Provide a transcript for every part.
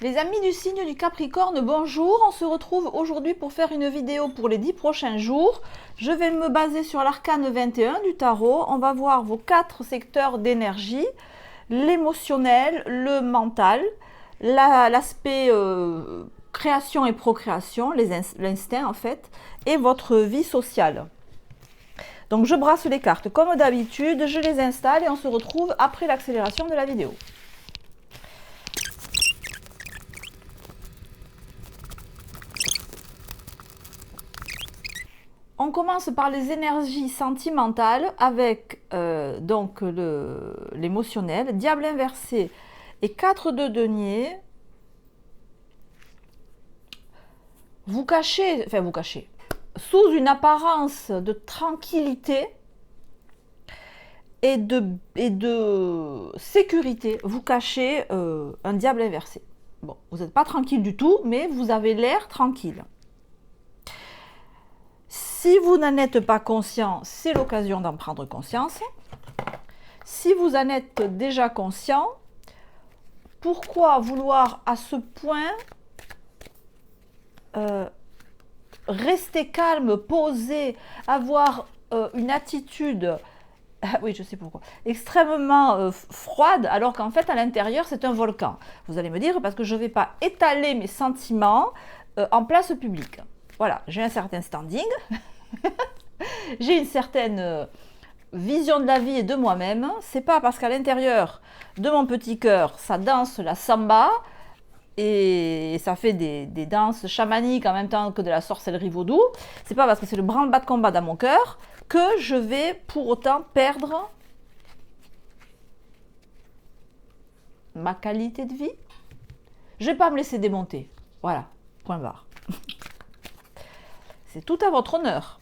Les amis du signe du Capricorne, bonjour. On se retrouve aujourd'hui pour faire une vidéo pour les 10 prochains jours. Je vais me baser sur l'arcane 21 du tarot. On va voir vos 4 secteurs d'énergie, l'émotionnel, le mental, l'aspect création et procréation, l'instinct en fait, et votre vie sociale. Donc je brasse les cartes comme d'habitude, je les installe et on se retrouve après l'accélération de la vidéo. On commence par les énergies sentimentales avec donc l'émotionnel, diable inversé et 4 de denier. Vous cachez, sous une apparence de tranquillité et de sécurité, vous cachez un diable inversé. Bon, vous n'êtes pas tranquille du tout, mais vous avez l'air tranquille. Si vous n'en êtes pas conscient, c'est l'occasion d'en prendre conscience. Si vous en êtes déjà conscient, pourquoi vouloir à ce point rester calme, posé, avoir une attitude, oui je sais pourquoi, extrêmement froide, alors qu'en fait à l'intérieur c'est un volcan. Vous allez me dire, parce que je ne vais pas étaler mes sentiments en place publique. Voilà, j'ai un certain standing, j'ai une certaine vision de la vie et de moi-même. C'est pas parce qu'à l'intérieur de mon petit cœur, ça danse la samba et ça fait des danses chamaniques en même temps que de la sorcellerie vaudou. C'est pas parce que c'est le branle-bas de combat dans mon cœur que je vais pour autant perdre ma qualité de vie. Je vais pas me laisser démonter. Voilà, point barre. C'est tout à votre honneur.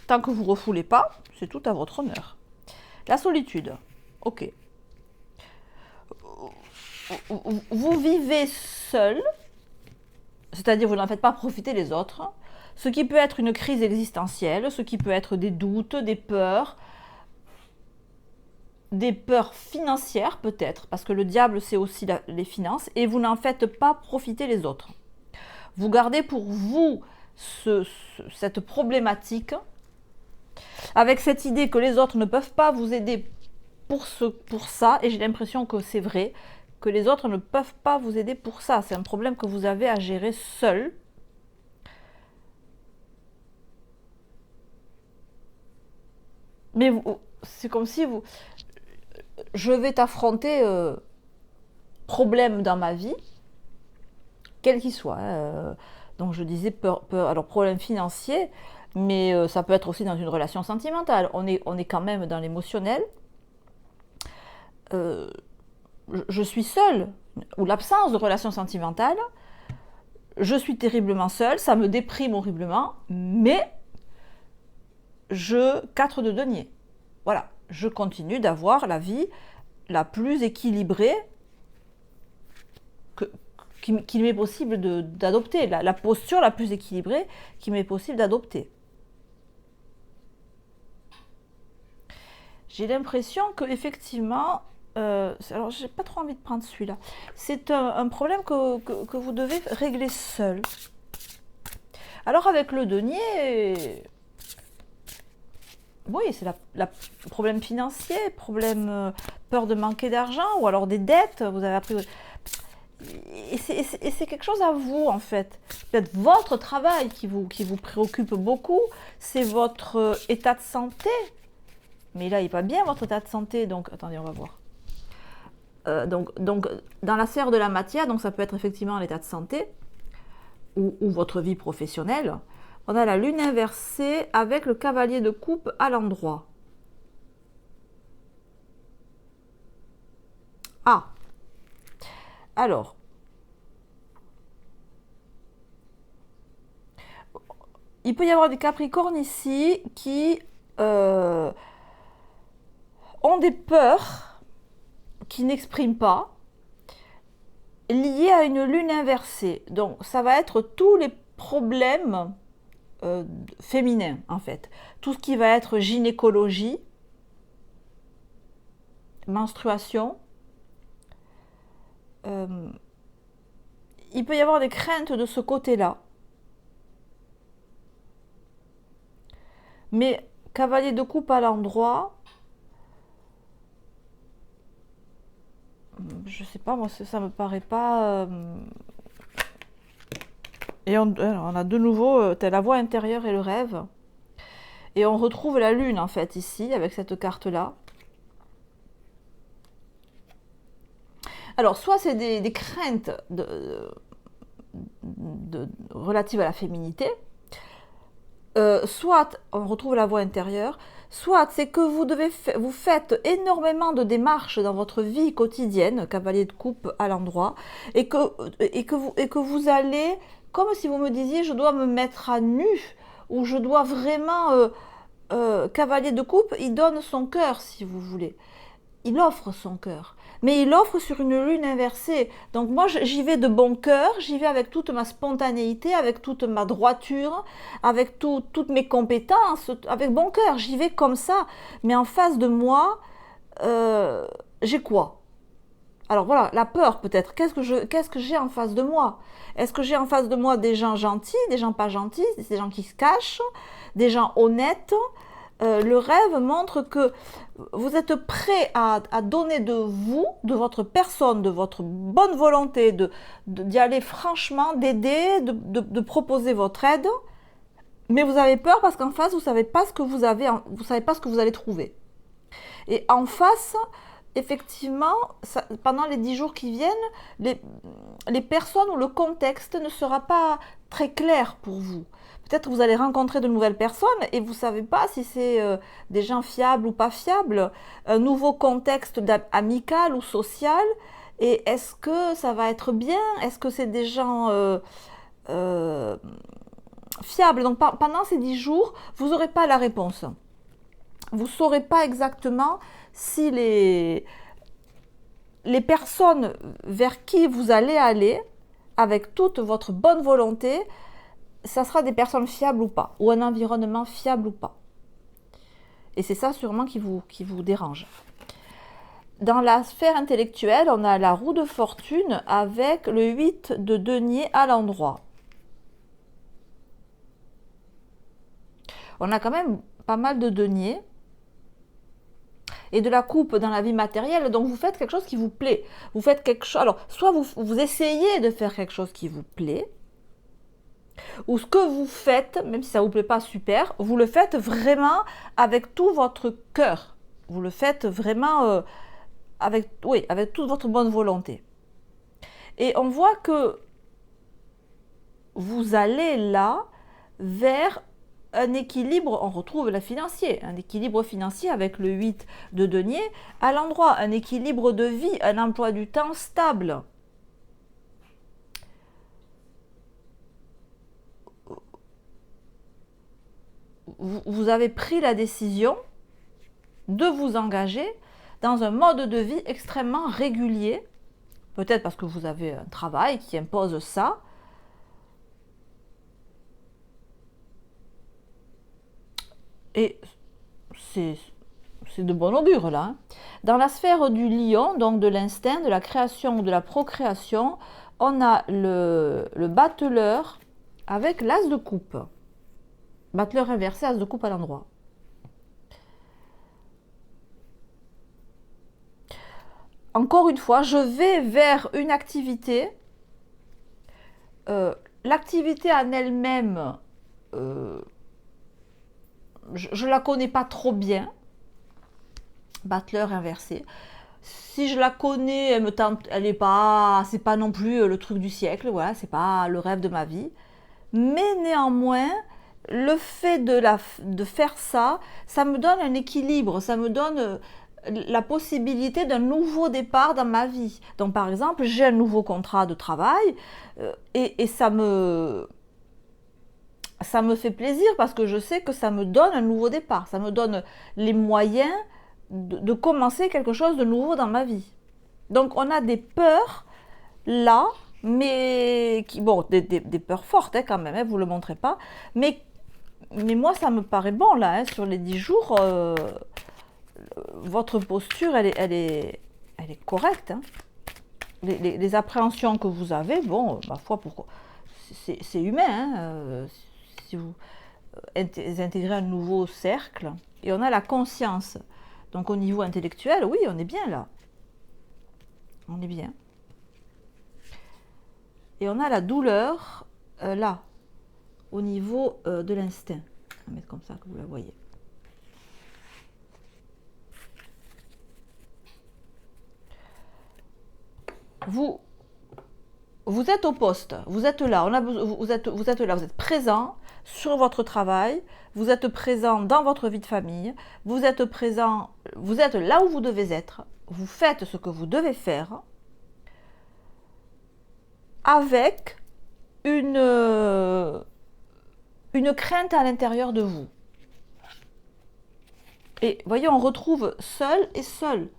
Tant que vous ne refoulez pas, c'est tout à votre honneur. La solitude, ok. Vous vivez seul, c'est-à-dire vous n'en faites pas profiter les autres, ce qui peut être une crise existentielle, ce qui peut être des doutes, des peurs financières peut-être, parce que le diable c'est aussi les finances, et vous n'en faites pas profiter les autres. Vous gardez pour vous cette problématique, avec cette idée que les autres ne peuvent pas vous aider pour ça, et j'ai l'impression que c'est vrai, que les autres ne peuvent pas vous aider pour ça. C'est un problème que vous avez à gérer seul. Mais c'est comme si je vais t'affronter problème dans ma vie, quel qu'il soit. Donc je disais alors problème financier, mais ça peut être aussi dans une relation sentimentale. On est quand même dans l'émotionnel. Je suis seule, ou l'absence de relation sentimentale, je suis terriblement seule, ça me déprime horriblement, mais 4 de denier. Voilà, je continue d'avoir la vie la plus équilibrée qu'il m'est possible d'adopter, la posture la plus équilibrée qu'il m'est possible d'adopter. J'ai l'impression que effectivement, alors j'ai pas trop envie de prendre celui-là, c'est un problème que vous devez régler seul. Alors avec le denier, oui, c'est le problème financier, problème peur de manquer d'argent, ou alors des dettes, vous avez appris. Et c'est quelque chose à vous en fait. Peut-être votre travail qui vous préoccupe beaucoup, c'est votre état de santé. Mais là, il n'est pas bien votre état de santé, donc attendez, on va voir. Donc, dans la sphère de la matière, donc ça peut être effectivement l'état de santé ou votre vie professionnelle. On a la lune inversée avec le cavalier de coupe à l'endroit. Ah, alors, il peut y avoir des capricornes ici qui ont des peurs qui n'expriment pas, liées à une lune inversée. Donc ça va être tous les problèmes féminins en fait. Tout ce qui va être gynécologie, menstruation, il peut y avoir des craintes de ce côté-là. Mais cavalier de coupe à l'endroit, je sais pas, moi ça me paraît pas... Et on a de nouveau la voix intérieure et le rêve. Et on retrouve la lune en fait ici, avec cette carte-là. Alors, soit c'est des craintes relatives à la féminité, soit on retrouve la voix intérieure, soit c'est que vous faites énormément de démarches dans votre vie quotidienne, cavalier de coupe à l'endroit, et que vous allez, comme si vous me disiez, je dois me mettre à nu, ou je dois vraiment... cavalier de coupe, il donne son cœur, si vous voulez. Il offre son cœur. Mais il offre sur une lune inversée. Donc moi, j'y vais de bon cœur, j'y vais avec toute ma spontanéité, avec toute ma droiture, avec toutes mes compétences, avec bon cœur. J'y vais comme ça. Mais en face de moi, j'ai quoi? Alors voilà, la peur peut-être. Qu'est-ce que j'ai en face de moi? Est-ce que j'ai en face de moi des gens gentils, des gens pas gentils, des gens qui se cachent, des gens honnêtes? Le rêve montre que vous êtes prêt à donner de vous, de votre personne, de votre bonne volonté, d'y aller franchement, d'aider, de proposer votre aide. Mais vous avez peur parce qu'en face, vous ne savez pas ce que vous avez, vous savez pas ce que vous allez trouver. Et en face, effectivement, pendant les 10 jours qui viennent, les personnes ou le contexte ne sera pas très clair pour vous. Peut-être que vous allez rencontrer de nouvelles personnes et vous ne savez pas si c'est des gens fiables ou pas fiables, un nouveau contexte amical ou social. Et est-ce que ça va être bien? Est-ce que c'est des gens fiables? Donc pendant ces 10 jours, vous n'aurez pas la réponse. Vous ne saurez pas exactement si les personnes vers qui vous allez aller, avec toute votre bonne volonté, ça sera des personnes fiables ou pas, ou un environnement fiable ou pas. Et c'est ça sûrement qui vous dérange. Dans la sphère intellectuelle, on a la roue de fortune avec le 8 de denier à l'endroit. On a quand même pas mal de deniers et de la coupe dans la vie matérielle, donc vous faites quelque chose qui vous plaît. Vous faites quelque chose. Alors, soit vous essayez de faire quelque chose qui vous plaît, ou ce que vous faites, même si ça ne vous plaît pas super, vous le faites vraiment avec tout votre cœur. Vous le faites vraiment avec toute votre bonne volonté. Et on voit que vous allez là vers un équilibre, on retrouve le financier, un équilibre financier avec le 8 de denier à l'endroit, un équilibre de vie, un emploi du temps stable. Vous avez pris la décision de vous engager dans un mode de vie extrêmement régulier, peut-être parce que vous avez un travail qui impose ça. Et c'est de bon augure là. Hein. Dans la sphère du lion, donc de l'instinct, de la création ou de la procréation, on a le battleur avec l'as de coupe. Battleur inversé, as de coupe à l'endroit. Encore une fois, je vais vers une activité. L'activité en elle-même, je ne la connais pas trop bien. Battleur inversé. Si je la connais, elle me tente, elle est pas, c'est pas non plus le truc du siècle, voilà, c'est pas le rêve de ma vie. Mais néanmoins, le fait de faire ça, ça me donne un équilibre, ça me donne la possibilité d'un nouveau départ dans ma vie. Donc par exemple, j'ai un nouveau contrat de travail et ça me fait plaisir parce que je sais que ça me donne un nouveau départ, ça me donne les moyens de commencer quelque chose de nouveau dans ma vie. Donc on a des peurs là, mais des peurs fortes hein, quand même, hein, vous ne le montrez pas, mais moi ça me paraît bon là, hein, sur les 10 jours, votre posture elle est correcte. Hein. les appréhensions que vous avez, bon, ma foi, pourquoi c'est humain, hein, si vous intégrez un nouveau cercle. Et on a la conscience. Donc au niveau intellectuel, oui, on est bien là. On est bien. Et on a la douleur là, au niveau de l'instinct. On va mettre comme ça que vous la voyez. Vous êtes au poste, vous êtes là, vous êtes là, vous êtes présent sur votre travail, vous êtes présent dans votre vie de famille, vous êtes présent, vous êtes là où vous devez être, vous faites ce que vous devez faire avec une crainte à l'intérieur de vous. Et voyez, on retrouve seul et seul.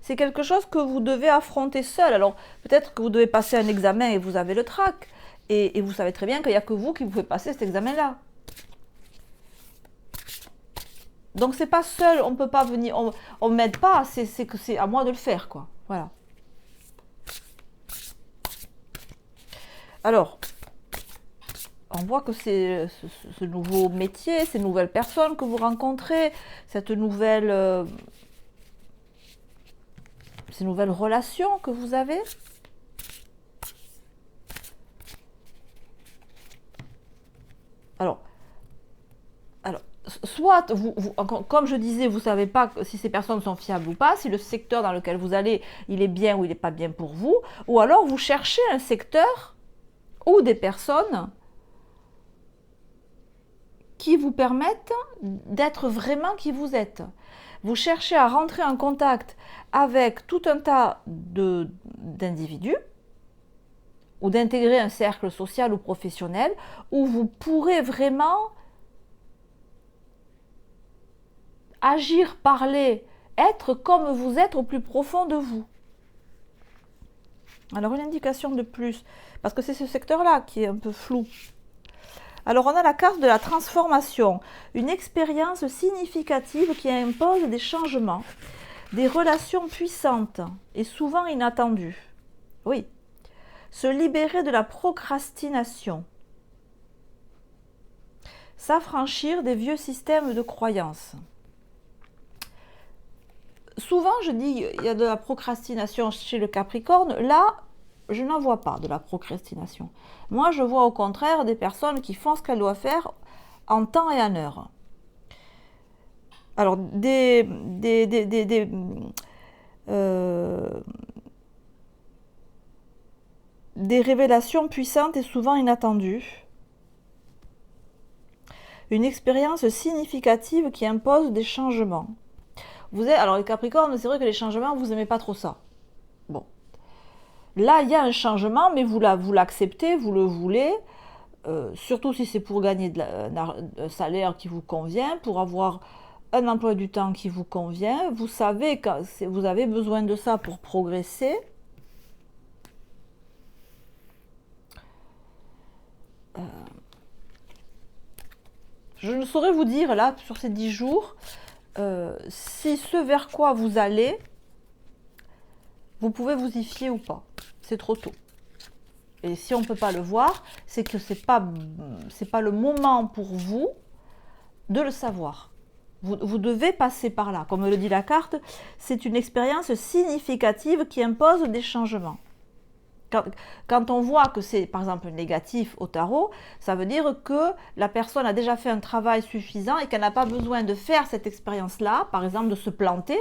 C'est quelque chose que vous devez affronter seul. Alors, peut-être que vous devez passer un examen et vous avez le trac. Et vous savez très bien qu'il n'y a que vous qui pouvez passer cet examen-là. Donc, c'est pas seul, on ne peut pas venir, on ne m'aide pas, c'est que c'est à moi de le faire, quoi. Voilà. Alors, on voit que c'est ce nouveau métier, ces nouvelles personnes que vous rencontrez, ces nouvelles relations que vous avez. Alors soit, comme je disais, vous ne savez pas si ces personnes sont fiables ou pas, si le secteur dans lequel vous allez, il est bien ou il n'est pas bien pour vous, ou alors vous cherchez un secteur ou des personnes qui vous permettent d'être vraiment qui vous êtes. Vous cherchez à rentrer en contact avec tout un tas d'individus ou d'intégrer un cercle social ou professionnel où vous pourrez vraiment agir, parler, être comme vous êtes au plus profond de vous. Alors une indication de plus, parce que c'est ce secteur-là qui est un peu flou. Alors on a la carte de la transformation, une expérience significative qui impose des changements, des relations puissantes et souvent inattendues. Oui, se libérer de la procrastination, s'affranchir des vieux systèmes de croyances. Souvent je dis il y a de la procrastination chez le Capricorne, là je n'en vois pas de la procrastination. Moi, je vois au contraire des personnes qui font ce qu'elles doivent faire en temps et en heure. Alors, des révélations puissantes et souvent inattendues. Une expérience significative qui impose des changements. Alors, les Capricornes, c'est vrai que les changements, vous n'aimez pas trop ça. Bon. Là, il y a un changement, mais vous l'acceptez, vous le voulez, surtout si c'est pour gagner un salaire qui vous convient, pour avoir un emploi du temps qui vous convient. Vous savez que vous avez besoin de ça pour progresser. Je ne saurais vous dire, là, sur ces 10 jours, si ce vers quoi vous allez, vous pouvez vous y fier ou pas. C'est trop tôt. Et si on ne peut pas le voir, c'est que c'est pas le moment pour vous de le savoir. Vous devez passer par là. Comme le dit la carte, c'est une expérience significative qui impose des changements. Quand on voit que c'est par exemple négatif au tarot, ça veut dire que la personne a déjà fait un travail suffisant et qu'elle n'a pas besoin de faire cette expérience-là, par exemple de se planter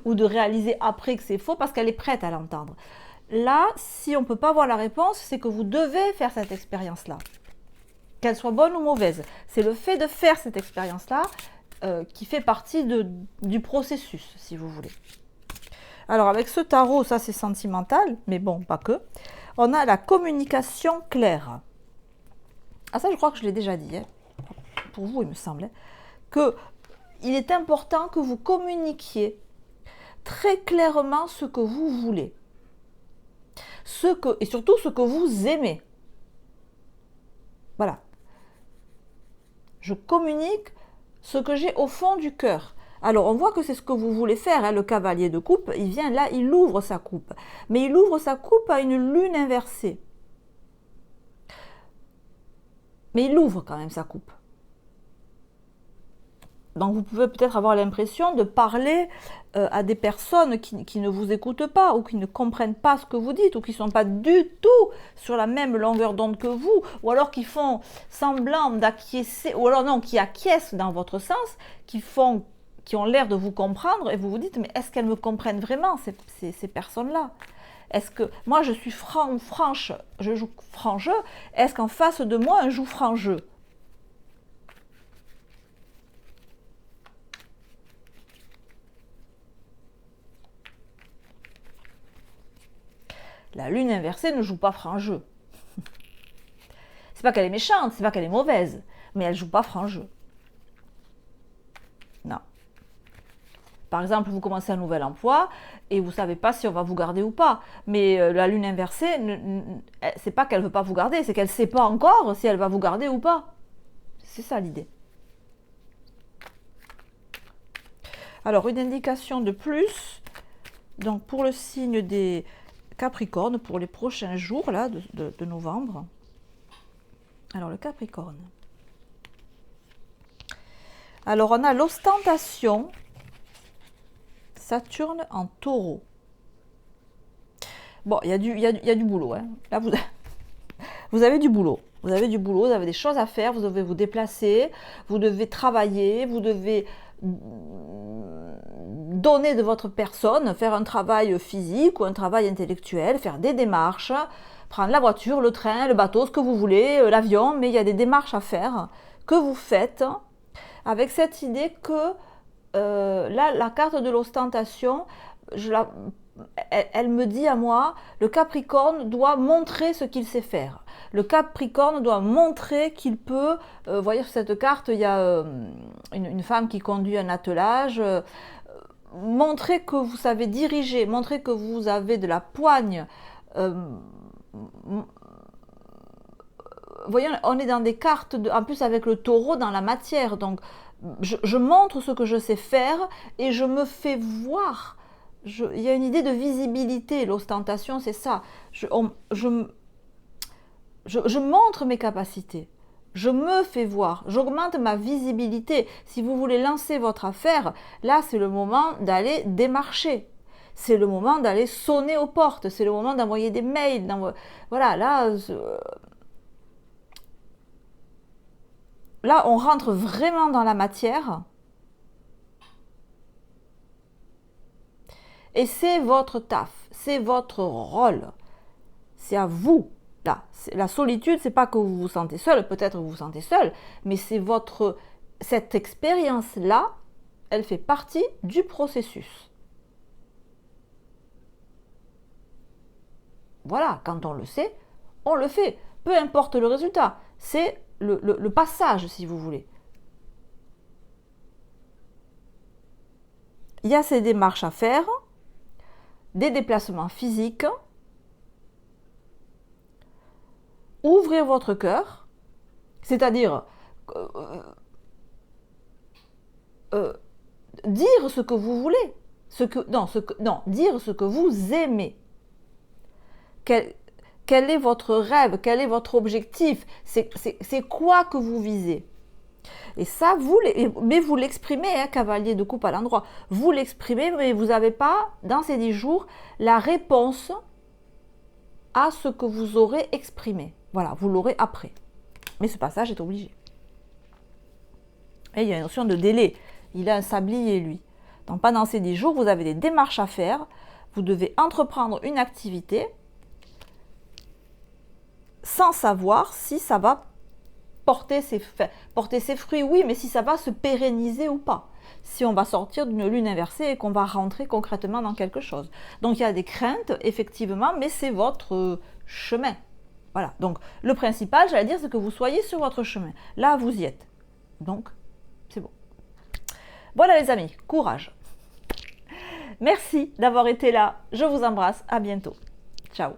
ou de réaliser après que c'est faux parce qu'elle est prête à l'entendre. Là, si on ne peut pas voir la réponse, c'est que vous devez faire cette expérience-là. Qu'elle soit bonne ou mauvaise. C'est le fait de faire cette expérience-là qui fait partie du processus, si vous voulez. Alors, avec ce tarot, ça c'est sentimental, mais bon, pas que. On a la communication claire. Ah, ça, je crois que je l'ai déjà dit. Hein. Pour vous, il me semble. Qu'il est important que vous communiquiez très clairement ce que vous voulez. Et surtout ce que vous aimez. Voilà. Je communique ce que j'ai au fond du cœur. Alors, on voit que c'est ce que vous voulez faire, hein, le cavalier de coupe, il vient là, il ouvre sa coupe. Mais il ouvre sa coupe à une lune inversée. Mais il ouvre quand même sa coupe. Donc vous pouvez peut-être avoir l'impression de parler à des personnes qui ne vous écoutent pas ou qui ne comprennent pas ce que vous dites ou qui ne sont pas du tout sur la même longueur d'onde que vous, ou alors qui font semblant d'acquiescer, ou alors non, qui acquiescent dans votre sens, qui ont l'air de vous comprendre et vous vous dites mais est-ce qu'elles me comprennent vraiment ces personnes-là? Est-ce que moi je suis franc ou franche, je joue franc jeu, est-ce qu'en face de moi on joue franc jeu? La lune inversée ne joue pas franc jeu. C'est pas qu'elle est méchante, c'est pas qu'elle est mauvaise, mais elle joue pas franc jeu. Non. Par exemple, vous commencez un nouvel emploi et vous savez pas si on va vous garder ou pas. Mais la lune inversée, c'est pas qu'elle veut pas vous garder, c'est qu'elle sait pas encore si elle va vous garder ou pas. C'est ça l'idée. Alors, une indication de plus, donc pour le signe des Capricorne, pour les prochains jours là, de novembre. Alors, le Capricorne. Alors, on a l'ostentation, Saturne en Taureau. Bon, il y a du boulot. Hein. Là, vous avez du boulot. Vous avez du boulot, vous avez des choses à faire, vous devez vous déplacer, vous devez travailler, vous devez donner de votre personne, faire un travail physique ou un travail intellectuel, faire des démarches, prendre la voiture, le train, le bateau, ce que vous voulez, l'avion, mais il y a des démarches à faire que vous faites avec cette idée que là, la carte de l'ostentation, elle me dit à moi, le Capricorne doit montrer ce qu'il sait faire. Le Capricorne doit montrer qu'il peut, vous voyez sur cette carte, il y a une femme qui conduit un attelage, montrer que vous savez diriger, montrer que vous avez de la poigne. Voyez, on est dans des cartes, en plus avec le taureau dans la matière, donc je montre ce que je sais faire et je me fais voir. Il y a une idée de visibilité, l'ostentation, c'est ça. Je montre mes capacités, je me fais voir, j'augmente ma visibilité. Si vous voulez lancer votre affaire, là c'est le moment d'aller démarcher. C'est le moment d'aller sonner aux portes, c'est le moment d'envoyer des mails. Voilà, là on rentre vraiment dans la matière. Et c'est votre taf, c'est votre rôle. C'est à vous. Là, la solitude, c'est pas que vous vous sentez seul, peut-être vous vous sentez seul, mais c'est cette expérience-là, elle fait partie du processus. Voilà, quand on le sait, on le fait. Peu importe le résultat, c'est le passage, si vous voulez. Il y a ces démarches à faire, des déplacements physiques, ouvrir votre cœur, c'est-à-dire dire ce que vous voulez, dire ce que vous aimez. Quel est votre rêve, quel est votre objectif, c'est quoi que vous visez. Et ça, mais vous l'exprimez, hein, cavalier de coupe à l'endroit, vous l'exprimez, mais vous n'avez pas, dans ces 10 jours, la réponse à ce que vous aurez exprimé. Voilà, vous l'aurez après. Mais ce passage est obligé. Et il y a une notion de délai. Il a un sablier, lui. Donc pendant ces 10 jours, vous avez des démarches à faire. Vous devez entreprendre une activité sans savoir si ça va porter ses fruits, oui, mais si ça va se pérenniser ou pas. Si on va sortir d'une lune inversée et qu'on va rentrer concrètement dans quelque chose. Donc il y a des craintes, effectivement, mais c'est votre chemin. Voilà, donc le principal, j'allais dire, c'est que vous soyez sur votre chemin. Là, vous y êtes. Donc, c'est bon. Voilà les amis, courage. Merci d'avoir été là. Je vous embrasse. À bientôt. Ciao.